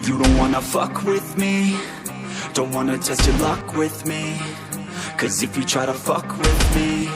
You don't wanna fuck with me, don't wanna test your luck with me. Cause if you try to fuck with me,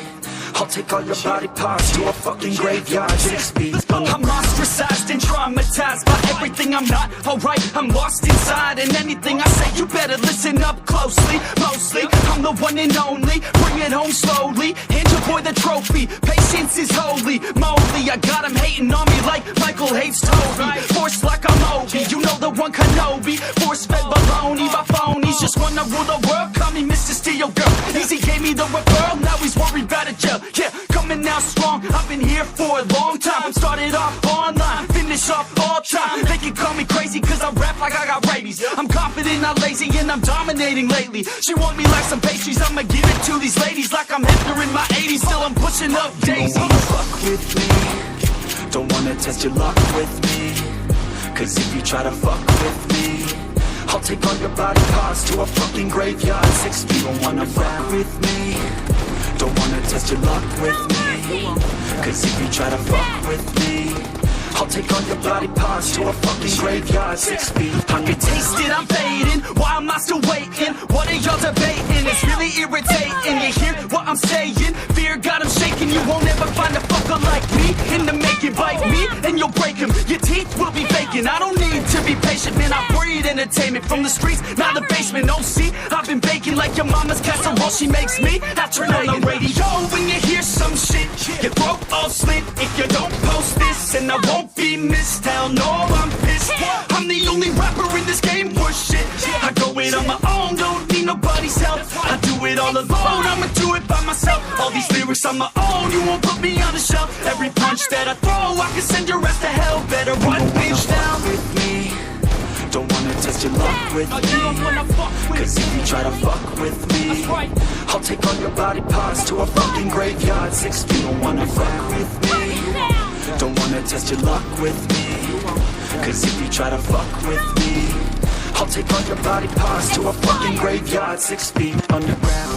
I'll take all your body parts to a fucking graveyard 6 feet under. I'm ostracized and traumatized by everything I'm not. Alright, I'm lost inside, and anything I say you better listen up closely. Mostly, I'm the one and only. Bring it home slowly, hand your boy the trophy. Patience is holy moly. I got him hating on me like Michael hates Toby. Force like I'm Obi, you know the one Kenobi. Force fed baloney by phonies, just wanna rule the world. Call me Mr. Steel Girl. Easy gave me the referral, now he's worried about a jail. Yeah, coming out strong, I've been here for a long time. Started off online, finish off all time. They can call me crazy cause I rap like I got rabies. I'm confident, not lazy, and I'm dominating lately. She want me like some pastries, I'ma give it to these ladies like I'm Hefner in my 80s. Still I'm pushing up daisies. Don't wanna fuck with me, don't wanna test your luck with me. Cause if you try to fuck with me, I'll take all your body parts to a fucking graveyard 6 feet. Don't wanna fuck with me, don't wanna test your luck with me. Cause if you try to fuck with me, I'll take all your body parts to a fucking graveyard 6 feet. I can taste it, I'm fading. Why am I still waiting? What are y'all debating? It's really irritating. You hear what I'm saying? Fear got him shaking. You won't ever find a fucker like me in the making. Bite me and you'll break him. Your teeth will be vacant. I don't need to be patient, man. I breed entertainment from the streets, not the basement. Oh, see, I've been baking like your mama's casserole. She makes me. I turn on the radio when you hear some shit. Your throat all slit if you don't post this, and I won't be missed. Hell no, I'm pissed. I'm the only rapper in this game worth shit. I go it on my own, don't need nobody's help. I do it all alone, I'ma do it by myself. All these lyrics on my own, you won't put me on the shelf. Every punch that I throw, I can send your ass to hell. Better run, bitch, down with me. Don't wanna test your luck with me. Cause if you try to fuck with me, I'll take all your body parts to a fucking graveyard 6 feet. Don't wanna fuck with me, don't wanna test your luck with me. Cause if you try to fuck with me, I'll take all your body parts to a fucking graveyard 6 feet underground.